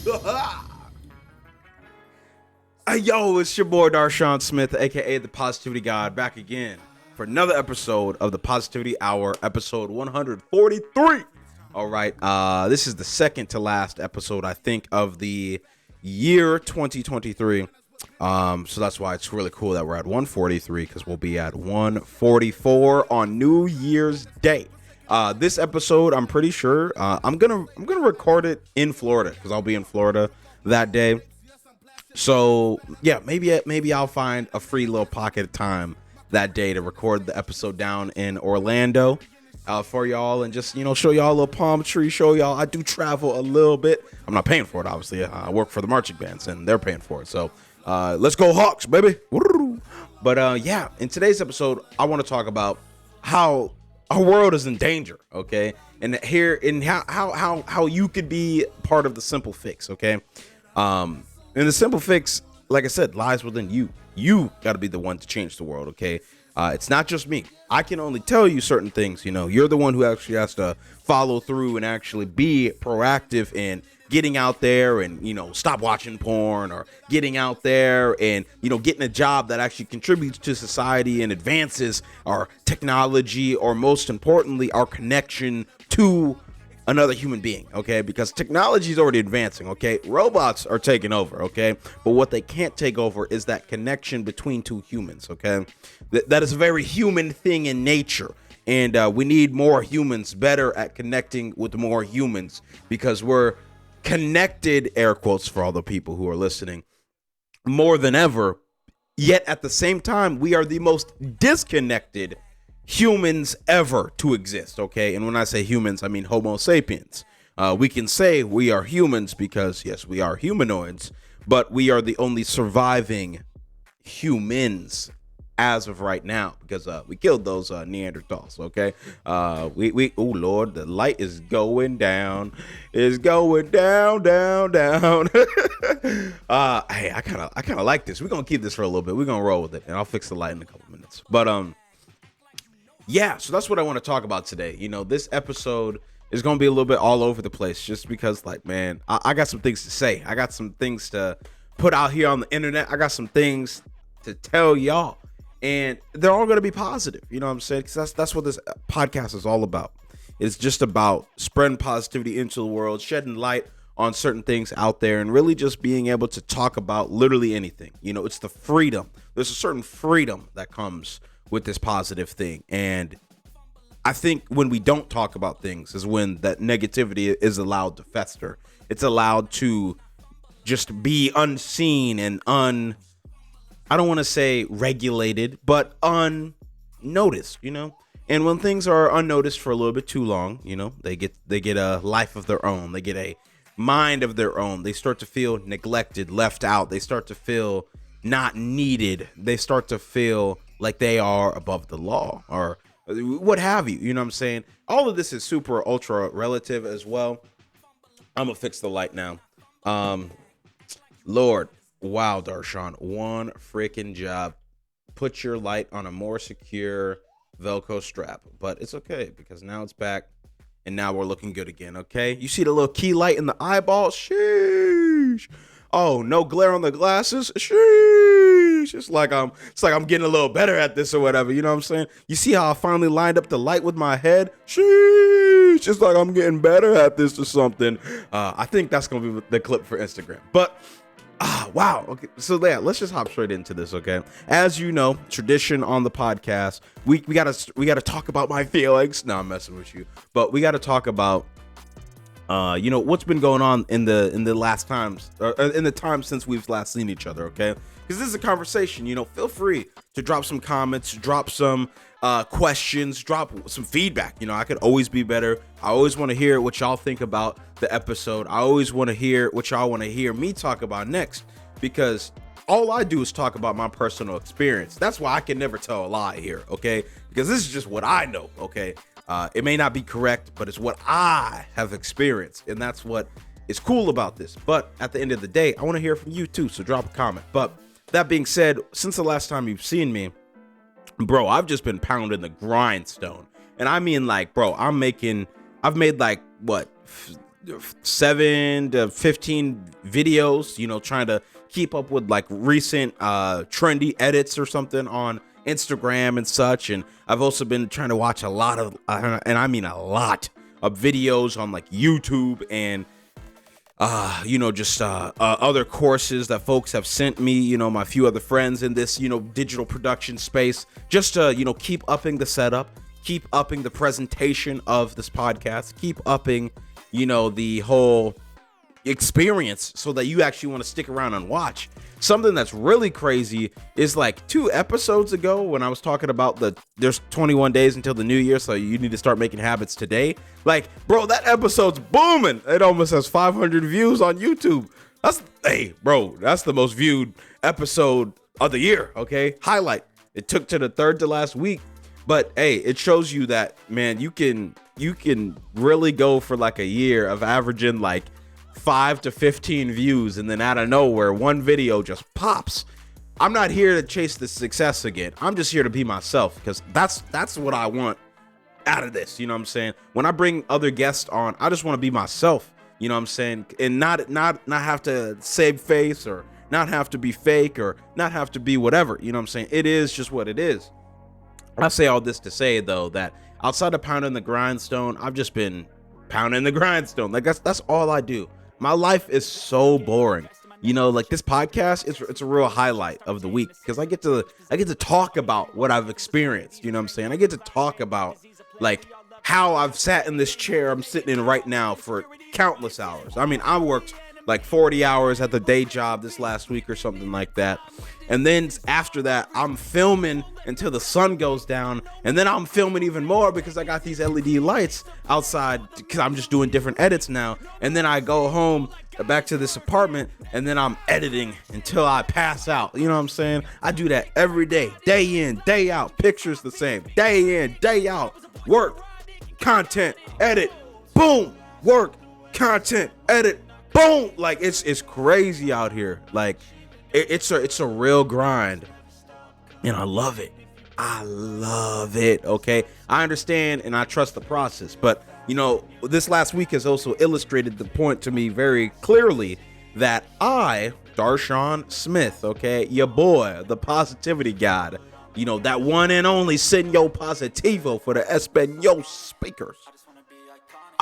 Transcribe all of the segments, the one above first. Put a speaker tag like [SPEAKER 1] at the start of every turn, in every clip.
[SPEAKER 1] Hey, yo, it's your boy Darshaun Smith, aka the Positivity God, back again for another episode of the Positivity Hour, episode 143. All right, this is the second to last episode, I think, of the year 2023. So that's why it's really cool that we're at 143, because we'll be at 144 on New Year's Day. This episode, I'm pretty sure I'm gonna record it in Florida, because I'll be in Florida that day. So yeah, maybe I'll find a free little pocket of time that day to record the episode down in Orlando for y'all, and just show y'all a little palm tree, show y'all I do travel a little bit. I'm not paying for it, obviously. I work for the marching bands and they're paying for it. So let's go Hawks, baby. But yeah, in today's episode, I want to talk about how our world is in danger, okay, and how you could be part of the simple fix, okay. And the simple fix, like I said, lies within you. You got to be the one to change the world, okay? It's not just me. I can only tell you certain things, You're the one who actually has to follow through and actually be proactive in getting out there and, stop watching porn, or getting out there and, getting a job that actually contributes to society and advances our technology, or most importantly, our connection to another human being, okay? Because technology is already advancing, okay? Robots are taking over, okay? But what they can't take over is that connection between two humans, okay? That is a very human thing in nature. And we need more humans better at connecting with more humans, because we're connected, air quotes for all the people who are listening, more than ever. Yet at the same time, we are the most disconnected humans ever to exist, okay? And when I say humans, I mean Homo sapiens. We can say we are humans because, yes, we are humanoids, but we are the only surviving humans as of right now, because we killed those Neanderthals, okay? Oh Lord, the light is going down. It's going down. Hey, I kind of like this. We're gonna keep this for a little bit. We're gonna roll with it, and I'll fix the light in a couple minutes. But yeah, so that's what I want to talk about today. This episode is going to be a little bit all over the place, just because, like, man, I got some things to say. I got some things to put out here on the internet. I got some things to tell y'all, and they're all going to be positive. You know what I'm saying? Because that's what this podcast is all about. It's just about spreading positivity into the world, shedding light on certain things out there, and really just being able to talk about literally anything. It's the freedom. There's a certain freedom that comes with this positive thing, and I think when we don't talk about things is when that negativity is allowed to fester. It's allowed to just be unseen and I don't want to say regulated, but unnoticed, and when things are unnoticed for a little bit too long, they get a life of their own, they get a mind of their own, they start to feel neglected, left out, they start to feel not needed, they start to feel like they are above the law, or what have you. You know what I'm saying? All of this is super ultra relative as well. I'm gonna fix the light now. Lord, wow, Darshaun, one freaking job. Put your light on a more secure Velcro strap, but it's okay, because now it's back, and now we're looking good again. Okay, you see the little key light in the eyeball? Sheesh. Oh, no glare on the glasses? Sheesh. It's like I'm getting a little better at this or whatever. You know what I'm saying? You see how I finally lined up the light with my head? Sheesh. It's like I'm getting better at this or something. I think that's going to be the clip for Instagram. But, wow. Okay. So, yeah, let's just hop straight into this, okay? As you know, tradition on the podcast, we gotta talk about my feelings. No, I'm messing with you. But we got to talk about what's been going on in the last times, or in the time since we've last seen each other, okay? Because this is a conversation. Feel free to drop some comments, drop some questions, drop some feedback. I could always be better. I always want to hear what y'all think about the episode. I always want to hear what y'all want to hear me talk about next, because all I do is talk about my personal experience. That's why I can never tell a lie here, okay? Because this is just what I know, okay? It may not be correct, but it's what I have experienced, and that's what is cool about this. But at the end of the day, I want to hear from you too, so drop a comment. But that being said, since the last time you've seen me, bro, I've just been pounding the grindstone. And I mean, like, bro, I've made like, what, 7 to 15 videos, you know, trying to keep up with like recent trendy edits or something on Instagram and such. And I've also been trying to watch a lot of, and I mean a lot of videos on like YouTube and you know, just other courses that folks have sent me, you know, my few other friends in this, you know, digital production space, just to, you know, keep upping the setup, keep upping the presentation of this podcast, keep upping, you know, the whole experience so that you actually want to stick around and watch. Something that's really crazy is like 2 episodes ago when I was talking about there's 21 days until the new year, so you need to start making habits today. Like, bro, that episode's booming. It almost has 500 views on YouTube. Hey, bro, that's the most viewed episode of the year, okay? Highlight. It took to the 3rd to last week, but hey, it shows you that, man, you can really go for like a year of averaging like 5 to 15 views, and then out of nowhere, one video just pops. I'm not here to chase the success again. I'm just here to be myself, because that's what I want out of this. You know what I'm saying? When I bring other guests on, I just want to be myself. You know what I'm saying? And not have to save face, or not have to be fake, or not have to be whatever. You know what I'm saying? It is just what it is. I say all this to say, though, that outside of pounding the grindstone, I've just been pounding the grindstone. Like that's all I do. My life is so boring. You know, like this podcast, it's a real highlight of the week, because I get to talk about what I've experienced. You know what I'm saying? I get to talk about like how I've sat in this chair I'm sitting in right now for countless hours. I mean, I worked like 40 hours at the day job this last week or something like that. And then after that, I'm filming until the sun goes down. And then I'm filming even more because I got these LED lights outside, because I'm just doing different edits now. And then I go home back to this apartment, and then I'm editing until I pass out. You know what I'm saying? I do that every day in, day out. Pictures the same, day in, day out. Work, content, edit, boom. Work, content, edit, boom. Like it's crazy out here. Like it's a real grind, and I love it. Okay, I understand and I trust the process, but you know, this last week has also illustrated the point to me very clearly that I, Darshaun Smith, okay, your boy, the positivity god, you know, that one and only Senor Positivo for the Espanol speakers.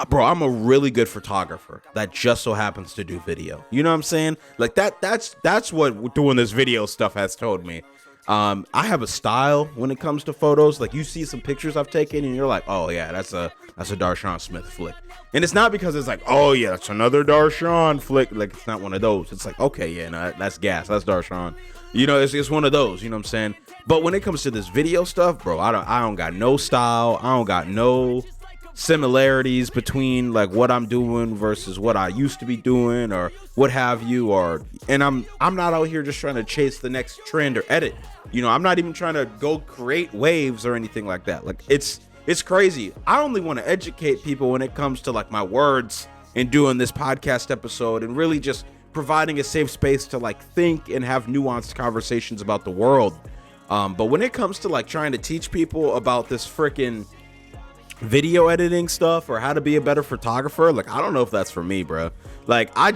[SPEAKER 1] Bro, I'm a really good photographer that just so happens to do video. You know what I'm saying? Like that's what doing this video stuff has told me. I have a style when it comes to photos. Like, you see some pictures I've taken and you're like, oh yeah, that's a Darshaun Smith flick. And it's not because it's like, oh yeah, that's another Darshaun flick. Like, it's not one of those. It's like, okay, yeah, no, that's gas. That's Darshaun. You know, it's one of those, you know what I'm saying? But when it comes to this video stuff, bro, I don't got no style. I don't got no similarities between like what I'm doing versus what I used to be doing or what have you, and I'm not out here just trying to chase the next trend or edit. You know, I'm not even trying to go create waves or anything like that. Like, it's crazy. I only want to educate people when it comes to like my words and doing this podcast episode and really just providing a safe space to like think and have nuanced conversations about the world. But when it comes to like trying to teach people about this freaking video editing stuff or how to be a better photographer, like, I don't know if that's for me, bro. Like, I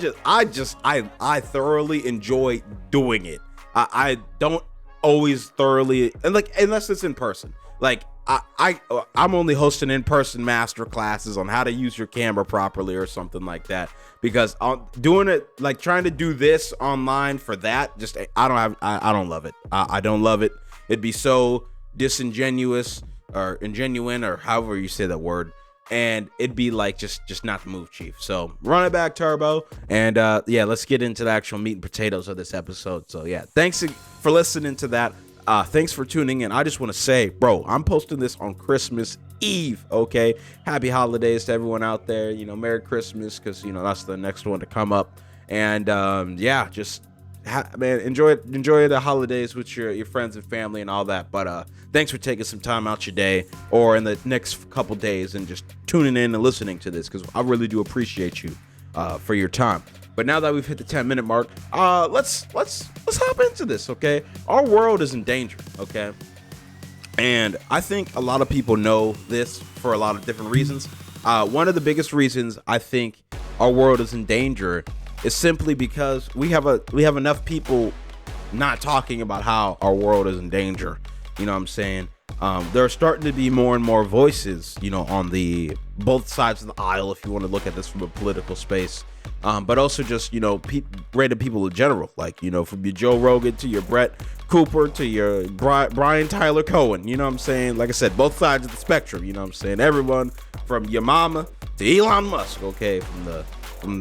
[SPEAKER 1] thoroughly enjoy doing it. I don't always thoroughly, and like, unless it's in person. Like, I'm only hosting in-person master classes on how to use your camera properly or something like that, because doing it, like trying to do this online for that, just I don't love it. I don't love it. It'd be so disingenuous or ingenuine, or however you say that word, and it'd be like just not the move, chief. So run it back, Turbo, and yeah, let's get into the actual meat and potatoes of this episode. So yeah, thanks for listening to that. Thanks for tuning in. I just want to say, bro, I'm posting this on Christmas Eve, okay? Happy holidays to everyone out there. You know, Merry Christmas, because you know that's the next one to come up. And yeah, just man, enjoy the holidays with your friends and family and all that. But thanks for taking some time out your day or in the next couple days and just tuning in and listening to this, because I really do appreciate you for your time. But now that we've hit the 10-minute mark, let's hop into this, okay? Our world is in danger, okay? And I think a lot of people know this for a lot of different reasons. One of the biggest reasons I think our world is in danger is simply because we have enough people not talking about how our world is in danger. You know what I'm saying? There are starting to be more and more voices, you know, on the both sides of the aisle, if you want to look at this from a political space, but also just, you know, random people in general, like, you know, from your Joe Rogan to your Brett Cooper to your Brian Tyler Cohen, you know what I'm saying? Like I said, both sides of the spectrum, you know what I'm saying? Everyone from your mama to Elon Musk, okay, from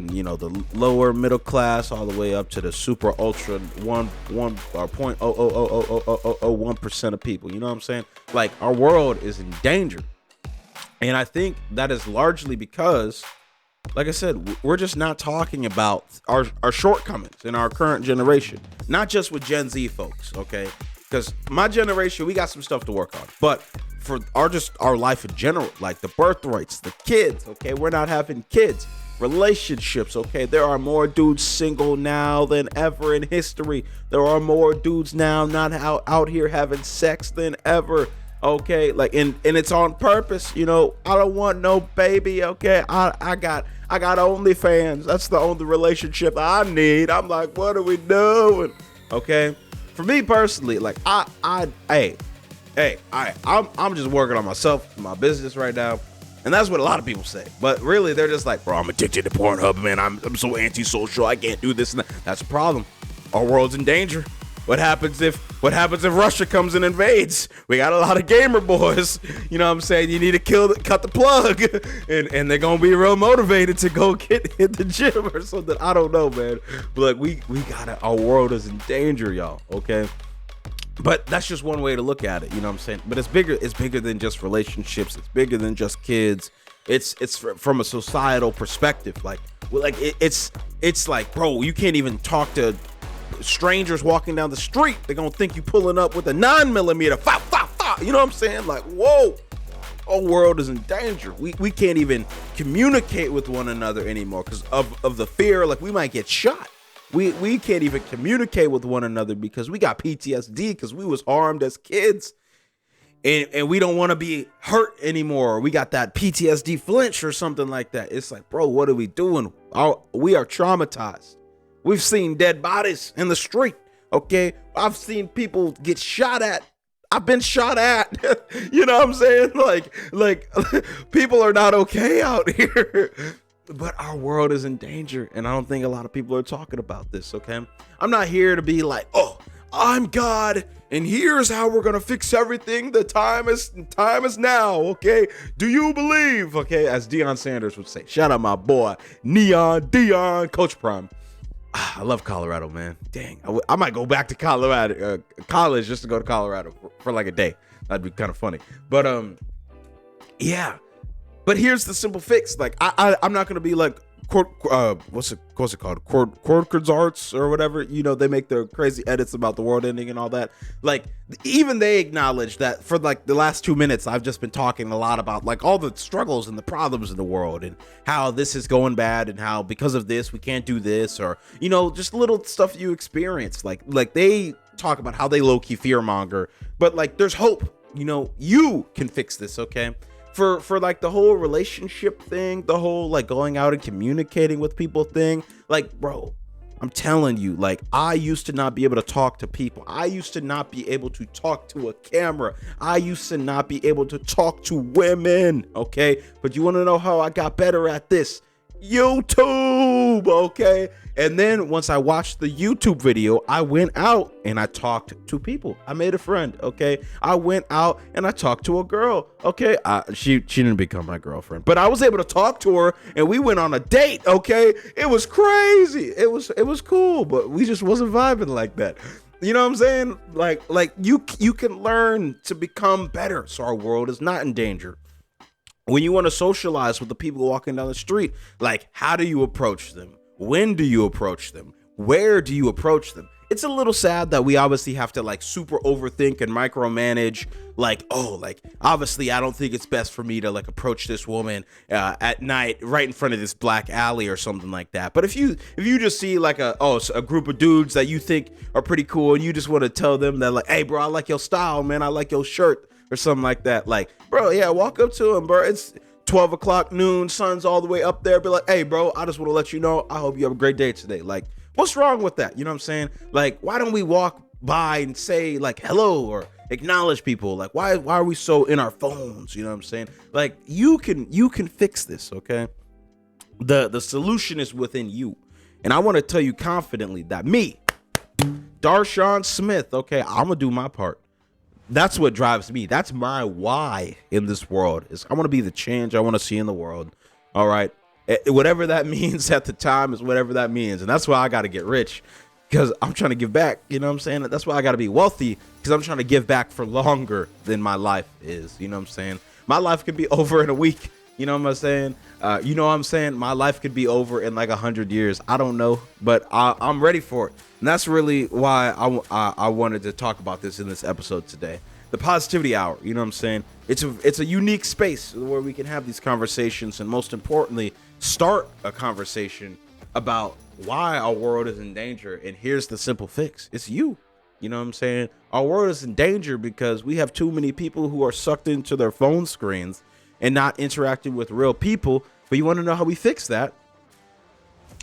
[SPEAKER 1] you know, the lower middle class all the way up to the super ultra 0.0000001% of people, you know what I'm saying? Like, our world is in danger. And I think that is largely because, like I said, we're just not talking about our shortcomings in our current generation, not just with Gen Z folks, okay? Because my generation, we got some stuff to work on, but for our life in general, like the birth rates, the kids, okay? We're not having kids. Relationships, okay? There are more dudes single now than ever in history. There are more dudes now not out here having sex than ever, okay? Like, and it's on purpose, you know. I don't want no baby, okay? I got OnlyFans. That's the only relationship I need. I'm like, what are we doing? Okay? For me personally, like, I'm just working on myself, my business right now. And that's what a lot of people say. But really, they're just like, bro, I'm addicted to Pornhub, man. I'm so antisocial. I can't do this and that. That's a problem. Our world's in danger. What happens if Russia comes and invades? We got a lot of gamer boys. You know what I'm saying? You need to cut the plug. And they're going to be real motivated to go hit the gym or something. I don't know, man. But like, we got it. Our world is in danger, y'all. Okay? But that's just one way to look at it, you know what I'm saying? But it's bigger than just relationships. It's bigger than just kids. It's from a societal perspective. Like, it's like, bro, you can't even talk to strangers walking down the street. They're gonna think you pulling up with a 9mm. Fa, fa, fa. You know what I'm saying? Like, whoa, our world is in danger. We can't even communicate with one another anymore because of the fear. Like, we might get shot. We can't even communicate with one another because we got PTSD because we was harmed as kids, and we don't want to be hurt anymore. We got that PTSD flinch or something like that. It's like, bro, what are we doing? We are traumatized. We've seen dead bodies in the street. Okay, I've seen people get shot at. I've been shot at. You know what I'm saying? Like people are not okay out here. But our world is in danger, and I don't think a lot of people are talking about this, okay? I'm not here to be like, oh, I'm God, and here's how we're gonna fix everything. The time is now, okay? Do you believe? Okay, as Deion Sanders would say. Shout out my boy, Dion, Coach Prime. I love Colorado, man. Dang, I might go back to Colorado, college just to go to Colorado for like a day. That'd be kind of funny. But yeah. But here's the simple fix. Like, I'm not gonna be like, what's it called? Corkers Arts or whatever. You know, they make their crazy edits about the world ending and all that. Like, even they acknowledge that for like the last 2 minutes, I've just been talking a lot about like all the struggles and the problems in the world and how this is going bad and how because of this we can't do this, or, you know, just little stuff you experience. Like they talk about how they low-key fearmonger, but like there's hope. You know, you can fix this, okay? For like the whole relationship thing, the whole like going out and communicating with people thing, like, bro, I'm telling you, like, I used to not be able to talk to people. I used to not be able to talk to a camera. I used to not be able to talk to women, okay? But you want to know how I got better at this? YouTube, okay? And then once I watched the YouTube video, I went out and I talked to people. I made a friend, okay? I went out and I talked to a girl, okay? She didn't become my girlfriend, but I was able to talk to her and we went on a date, okay? It was crazy. It was cool, but we just wasn't vibing like that. You know what I'm saying? Like you can learn to become better so our world is not in danger. When you want to socialize with the people walking down the street, like, how do you approach them? When do you approach them? Where do you approach them? It's a little sad that we obviously have to like super overthink and micromanage. Like, oh, like, obviously I don't think it's best for me to like approach this woman at night right in front of this black alley or something like that. But if you just see like a group of dudes that you think are pretty cool and you just want to tell them that like, hey bro, I like your style, man. I like your shirt or something like that. Like, bro, yeah, walk up to him, bro. It's 12 o'clock noon, sun's all the way up there, be like, hey bro, I just want to let you know, I hope you have a great day today. Like, what's wrong with that? You know what I'm saying? Like, why don't we walk by and say like hello or acknowledge people? Like, why are we so in our phones? You know what I'm saying? Like, you can fix this, okay? The solution is within you. And I want to tell you confidently that me, Darshaun Smith, okay, I'm gonna do my part. That's what drives me. That's my why in this world, is I want to be the change I want to see in the world. All right. Whatever that means at the time is whatever that means. And that's why I got to get rich, because I'm trying to give back. You know what I'm saying? That's why I got to be wealthy, because I'm trying to give back for longer than my life is. You know what I'm saying? My life could be over in a week. You know what I'm saying? You know what I'm saying? My life could be over in like 100 years. I don't know, but I'm ready for it. And that's really why I wanted to talk about this in this episode today. The Positivity Hour, you know what I'm saying? It's a unique space where we can have these conversations, and most importantly, start a conversation about why our world is in danger. And here's the simple fix. It's you. You know what I'm saying? Our world is in danger because we have too many people who are sucked into their phone screens and not interacting with real people. But you want to know how we fix that?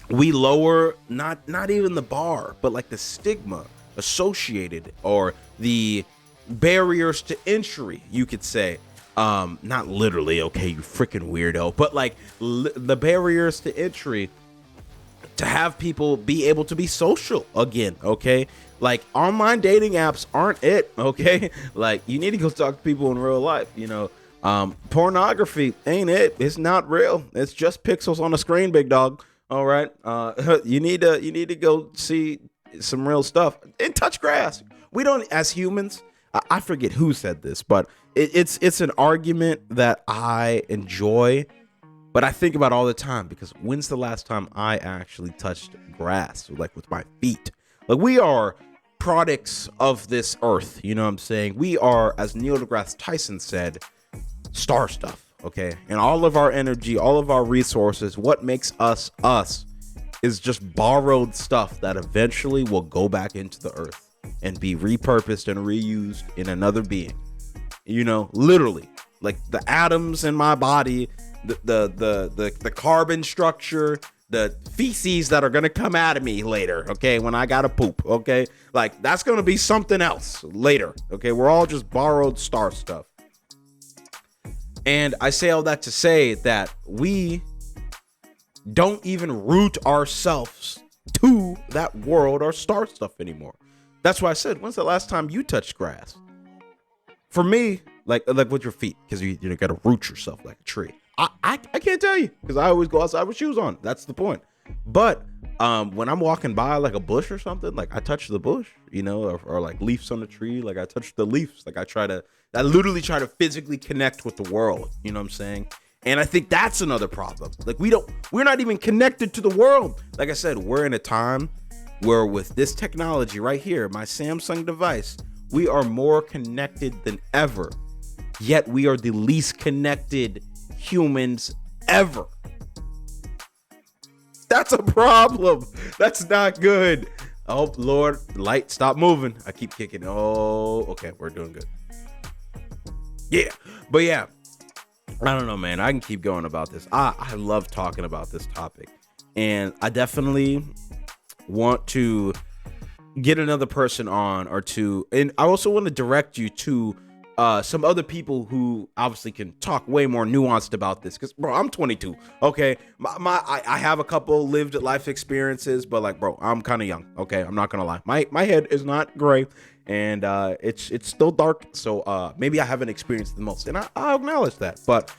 [SPEAKER 1] We lower not even the bar, but like the stigma associated, or the barriers to entry, you could say. Not literally, okay, you freaking weirdo, but like the barriers to entry to have people be able to be social again, okay? Like, online dating apps aren't it, okay? Like, you need to go talk to people in real life, you know? Pornography ain't it. It's not real. It's just pixels on a screen, big dog. All right. You need to go see some real stuff and touch grass. We don't, as humans, I forget who said this, but it's an argument that I enjoy, but I think about all the time, because when's the last time I actually touched grass, like with my feet? Like, we are products of this earth. You know what I'm saying? We are, as Neil deGrasse Tyson said, star stuff. Okay, and all of our energy, all of our resources, what makes us us is just borrowed stuff that eventually will go back into the earth and be repurposed and reused in another being. You know, literally, like the atoms in my body, the carbon structure, the feces that are gonna come out of me later. Okay, when I gotta poop. Okay, like that's gonna be something else later. Okay, we're all just borrowed star stuff. And I say all that to say that we don't even root ourselves to that world or star stuff anymore. That's why I said, when's the last time you touched grass? For me, like with your feet, because you got to root yourself like a tree. I can't tell you, because I always go outside with shoes on. That's the point. But when I'm walking by like a bush or something, like I touch the bush, you know, or like leaves on the tree, like I touch the leaves. Like I literally try to physically connect with the world. You know what I'm saying? And I think that's another problem. Like, we're not even connected to the world. Like I said, we're in a time where with this technology right here, my Samsung device, we are more connected than ever. Yet we are the least connected humans ever. That's a problem. That's not good. Oh, Lord, light, stop moving. I keep kicking. Oh, okay, we're doing good. Yeah, but yeah, I don't know, man. I can keep going about this. I love talking about this topic, and I definitely want to get another person on or two. And I also want to direct you to some other people who obviously can talk way more nuanced about this. Because, bro, I'm 22. Okay, I have a couple lived life experiences, but like, bro, I'm kind of young. Okay, I'm not gonna lie. My head is not gray, and it's still dark. So maybe I haven't experienced the most, and I'll acknowledge that. But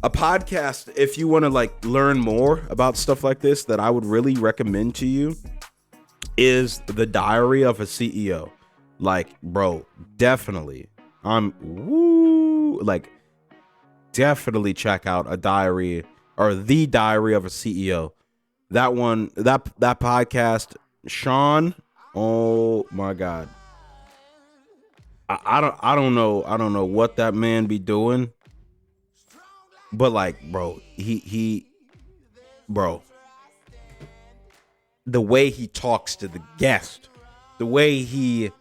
[SPEAKER 1] a podcast, if you want to like learn more about stuff like this, that I would really recommend to you is The Diary of a CEO. Like, bro, definitely. Definitely check out The Diary of a CEO. That one, that podcast, Sean. Oh my God. I don't know what that man be doing, but like, bro, bro, the way he talks to the guest, the way he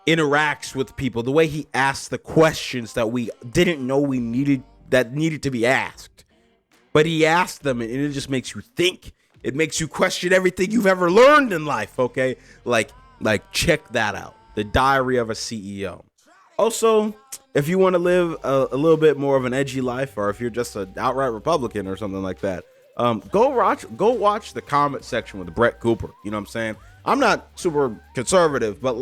[SPEAKER 1] interacts with people, the way he asks the questions that we didn't know we needed that needed to be asked. But he asked them, and it just makes you think. It makes you question everything you've ever learned in life, okay? Like check that out. The Diary of a CEO. Also, if you want to live a little bit more of an edgy life, or if you're just an outright Republican or something like that, go watch the comment section with Brett Cooper. You know what I'm saying? I'm not super conservative, but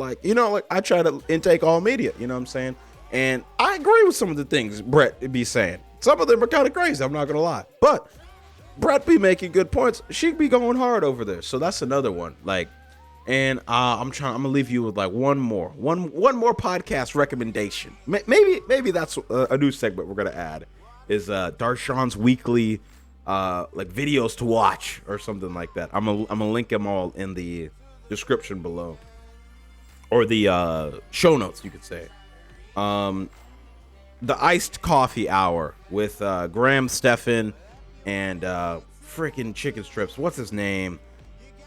[SPEAKER 1] I try to intake all media. You know what I'm saying? And I agree with some of the things Brett be saying. Some of them are kind of crazy. I'm not gonna lie, but Brett be making good points. She'd be going hard over there. So that's another one. And I'm gonna leave you with one more podcast recommendation. Maybe that's a new segment we're gonna add is Darshaun's weekly videos to watch or something like that. I'm gonna link them all in the description below or the show notes, you could say. The Iced Coffee Hour with Graham Stephan and freaking Chicken Strips. What's his name?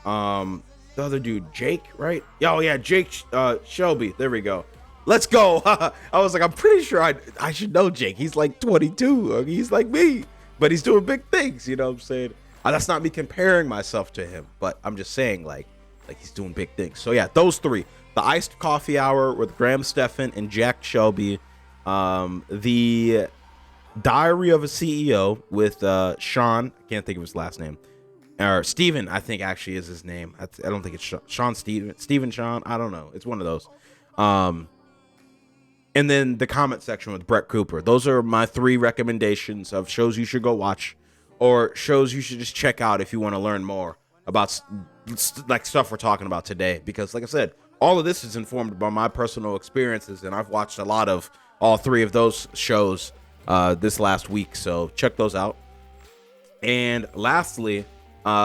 [SPEAKER 1] The other dude, Jake, right? Oh yeah, Jake Shelby. There we go. Let's go. I was like, I'm pretty sure I should know Jake. He's like 22. He's like me, but he's doing big things. You know what I'm saying? That's not me comparing myself to him, but I'm just saying like he's doing big things. So yeah, those three: the Iced Coffee Hour with Graham Stephan and Jack Shelby, the Diary of a CEO with Sean. I can't think of his last name. Or Steven, I think actually is his name. I don't think it's Sean Steven Sean. I don't know. It's one of those. And then the comment section with Brett Cooper. Those are my 3 recommendations of shows you should go watch or shows you should just check out if you want to learn more about stuff we're talking about today. Because like I said, all of this is informed by my personal experiences, and I've watched a lot of all 3 of those shows this last week. So check those out. And lastly,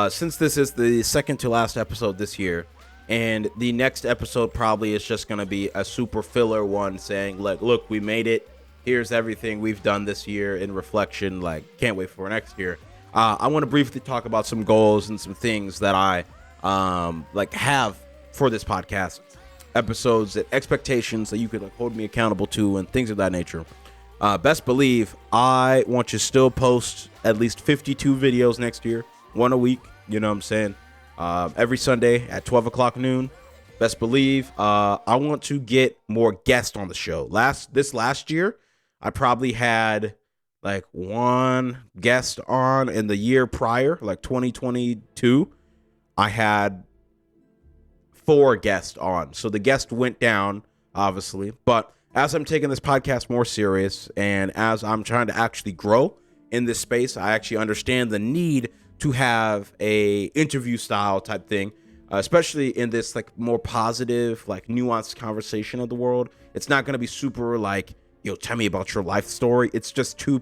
[SPEAKER 1] since this is the second to last episode this year, and the next episode probably is just going to be a super filler one saying, look, we made it. Here's everything we've done this year in reflection. Can't wait for next year. I want to briefly talk about some goals and some things that I have for this podcast episodes, and expectations that you could hold me accountable to and things of that nature. Best believe I want to still post at least 52 videos next year. 1 a week, you know what I'm saying? Every Sunday at 12 o'clock noon. Best believe I want to get more guests on the show. This last year, I probably had 1 guest on. In the year prior, 2022, I had 4 guests on. So the guest went down, obviously. But as I'm taking this podcast more serious and as I'm trying to actually grow in this space, I actually understand the need to have a interview style type thing, especially in this more positive, nuanced conversation of the world. It's not going to be super tell me about your life story. It's just 2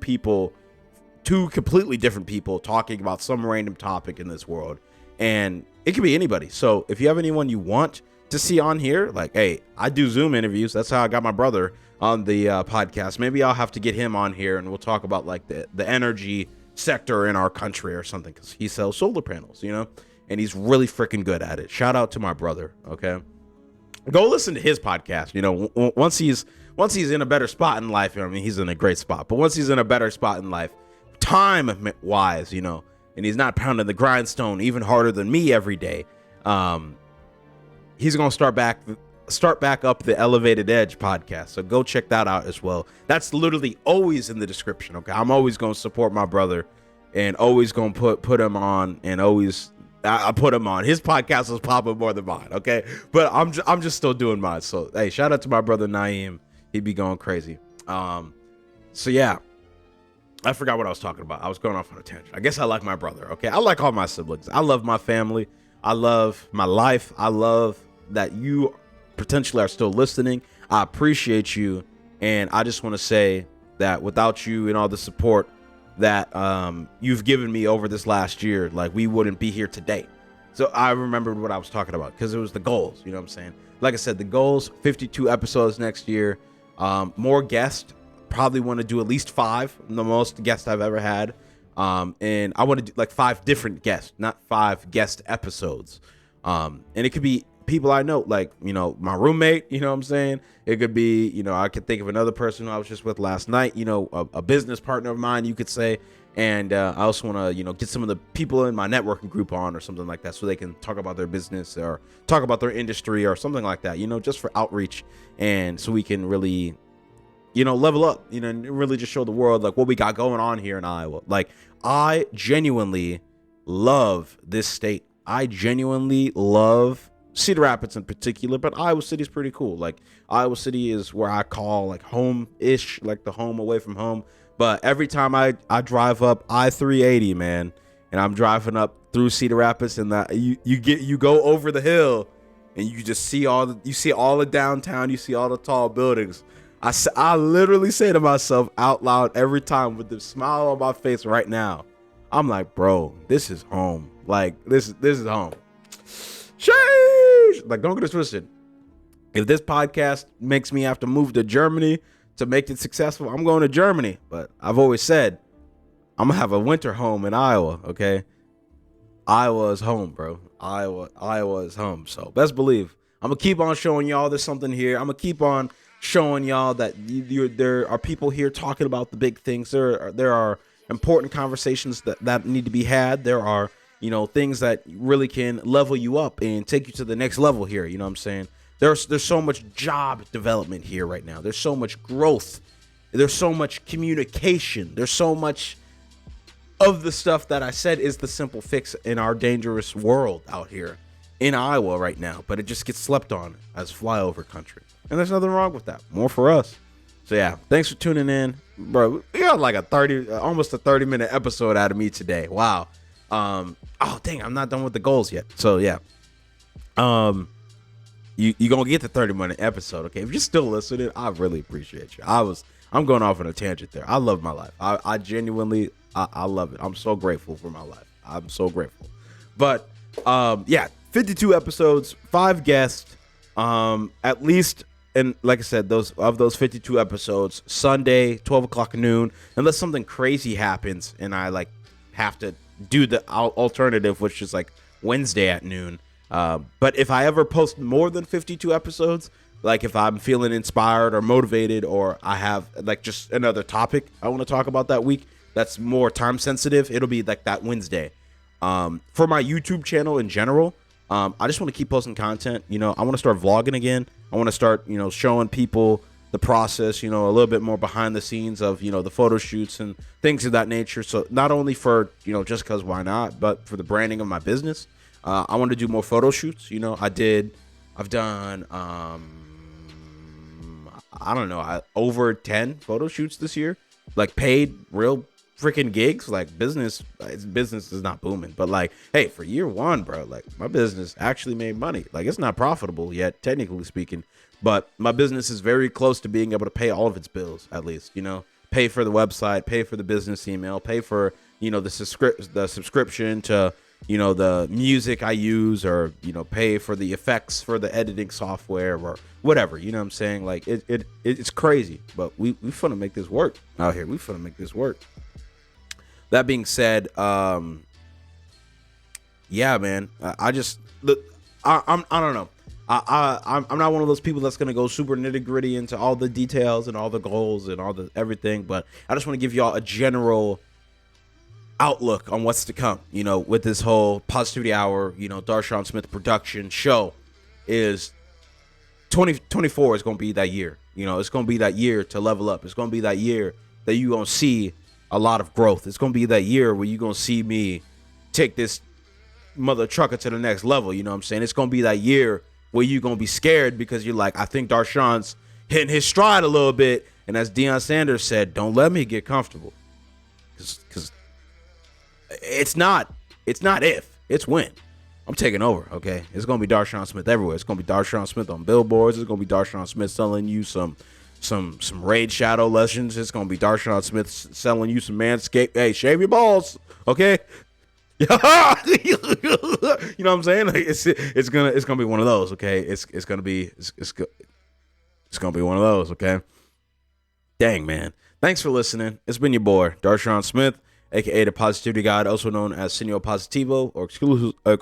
[SPEAKER 1] completely different people talking about some random topic in this world. And it could be anybody. So if you have anyone you want to see on here, hey, I do Zoom interviews. That's how I got my brother on the podcast. Maybe I'll have to get him on here and we'll talk about the energy sector in our country or something, because he sells solar panels, and he's really freaking good at it. Shout out to my brother. Okay, go listen to his podcast. Once he's in a better spot in life, he's in a great spot, but once he's in a better spot in life, time wise, and he's not pounding the grindstone even harder than me every day, he's gonna start back up the Elevated Edge podcast. So go check that out as well. That's literally always in the description. Okay, I'm always gonna support my brother and always gonna put him on, and always I put him on. His podcast is popping more than mine. Okay, but I'm just still doing mine. So hey, shout out to my brother Naeem. He'd be going crazy. So yeah, I forgot what I was talking about. I was going off on a tangent. I guess I like my brother. Okay, I like all my siblings. I love my family. I love my life. I love that you potentially are still listening. I appreciate you, and I just want to say that without you and all the support that you've given me over this last year, we wouldn't be here today. So I remembered what I was talking about, because it was the goals. You know what I'm saying? Like I said, the goals: 52 episodes next year, more guests. Probably want to do at least 5, the most guests I've ever had, and I want to do 5 different guests, not 5 guest episodes. And it could be people I know, like, you know, my roommate, you know what I'm saying? It could be, you know, I could think of another person who I was just with last night, you know, a business partner of mine, you could say. And I also want to, you know, get some of the people in my networking group on or something like that so they can talk about their business or talk about their industry or something like that, you know, just for outreach. And so we can really, you know, level up, you know, and really just show the world like what we got going on here in Iowa. Like, I genuinely love this state. I genuinely love Cedar Rapids in particular, but Iowa City is pretty cool. Like, Iowa City is where I call like home-ish, like the home away from home. But every time I drive up I-380, man, and I'm driving up through Cedar Rapids, and that you go over the hill, and you just see all the downtown, you see all the tall buildings. I literally say to myself out loud every time with the smile on my face right now, I'm like, bro, this is home. Like, this is home. Sheesh! Like, don't get it twisted. If this podcast makes me have to move to Germany to make it successful, I'm going to Germany. But I've always said I'm gonna have a winter home in Iowa. Okay, Iowa is home, bro. Iowa is home. So best believe I'm gonna keep on showing y'all there's something here. I'm gonna keep on showing y'all that there are people here talking about the big things. There are important conversations that need to be had. There are, you know, things that really can level you up and take you to the next level here. You know what I'm saying? There's so much job development here right now. There's so much growth. There's so much communication. There's so much of the stuff that I said is the simple fix in our dangerous world out here in Iowa right now. But it just gets slept on as flyover country. And there's nothing wrong with that. More for us. So yeah, thanks for tuning in. Bro, we got like almost a 30-minute episode out of me today. Wow. Oh dang, I'm not done with the goals yet. So yeah. You gonna get the 30-minute episode, okay? If you're still listening, I really appreciate you. I'm going off on a tangent there. I love my life. I genuinely I love it. I'm so grateful for my life. I'm so grateful. But yeah, 52 episodes, 5 guests, at least. And like I said, those 52 episodes, Sunday, 12 o'clock noon, unless something crazy happens and I like have to do the alternative, which is like Wednesday at noon. But if I ever post more than 52 episodes, like if I'm feeling inspired or motivated, or I have like just another topic I want to talk about that week that's more time sensitive, it'll be like that Wednesday. For my YouTube channel in general, I just want to keep posting content. You know, I want to start vlogging again. I want to start, you know, showing people the process, you know, a little bit more behind the scenes of, you know, the photo shoots and things of that nature. So not only for, you know, just because why not, but for the branding of my business. I want to do more photo shoots. You know, I've done, I don't know, over 10 photo shoots this year, like paid real freaking gigs. Like business is not booming, but like, hey, for year one, bro, like my business actually made money. Like it's not profitable yet, technically speaking, but my business is very close to being able to pay all of its bills, at least, you know, pay for the website, pay for the business email, pay for, you know, the subscription to, you know, the music I use, or, you know, pay for the effects for the editing software or whatever, you know what I'm saying? Like it's crazy, but we finna make this work out here. We finna make this work. That being said, yeah, man, I don't know. I'm not one of those people that's gonna go super nitty gritty into all the details and all the goals and all the everything, but I just want to give y'all a general outlook on what's to come, you know, with this whole Positivity Hour, you know, Darshaun Smith production show. Is 2024 is going to be that year. You know, it's going to be that year to level up. It's going to be that year that you're going to see a lot of growth. It's going to be that year where you're going to see me take this mother trucker to the next level. You know what I'm saying? It's going to be that year where you're going to be scared because you're like, I think Darshaun's hitting his stride a little bit. And as Deion Sanders said, don't let me get comfortable. Because it's not if, it's when. I'm taking over, okay? It's going to be Darshaun Smith everywhere. It's going to be Darshaun Smith on billboards. It's going to be Darshaun Smith selling you some Raid Shadow lessons. It's going to be Darshaun Smith selling you some Manscaped. Hey, shave your balls, okay? You know what I'm saying? Like it's gonna be one of those, okay? It's gonna be one of those, okay? Dang, man. Thanks for listening. It's been your boy, Darshaun Smith. aka the Positivity God, also known as Senor Positivo,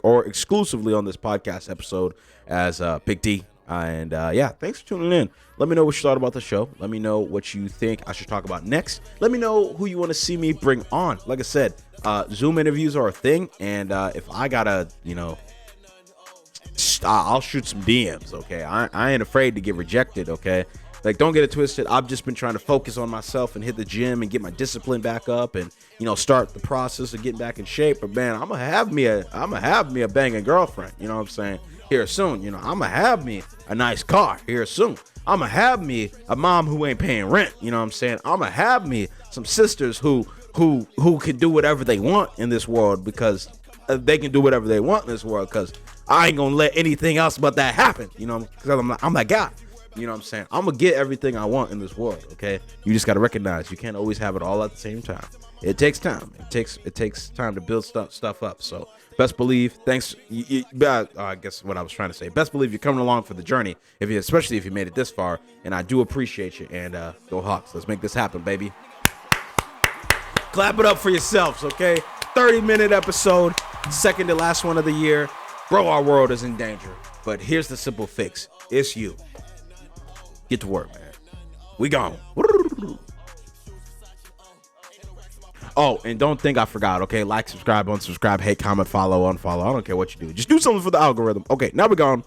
[SPEAKER 1] or exclusively on this podcast episode as Big D. And yeah, thanks for tuning in. Let me know what you thought about the show. Let me know what you think I should talk about next. Let me know who you want to see me bring on. Like I said, Zoom interviews are a thing, and if I gotta, I'll shoot some DMs. Okay, I ain't afraid to get rejected. Okay, like, don't get it twisted. I've just been trying to focus on myself and hit the gym and get my discipline back up, and start the process of getting back in shape. But man, I'm gonna have me a banging girlfriend. You know what I'm saying? Here soon. I'm gonna have me a nice car here soon. I'm gonna have me a mom who ain't paying rent. You know what I'm saying? I'm gonna have me some sisters who can do whatever they want in this world, because they can do whatever they want in this world, because I ain't gonna let anything else but that happen. Because I'm that guy. You know what I'm saying? I'm gonna get everything I want in this world. Okay, you just gotta recognize you can't always have it all at the same time. It takes time. It takes time to build stuff up. So best believe. Thanks. I guess what I was trying to say. Best believe you're coming along for the journey. Especially if you made it this far, and I do appreciate you. And go Hawks. Let's make this happen, baby. Clap it up for yourselves, okay? 30-minute episode, second to last one of the year. Bro, our world is in danger. But here's the simple fix. It's you. Get to work, man. We gone. Oh, and don't think I forgot, okay? Like, subscribe, unsubscribe, hate, comment, follow, unfollow. I don't care what you do. Just do something for the algorithm. Okay, now we're gone.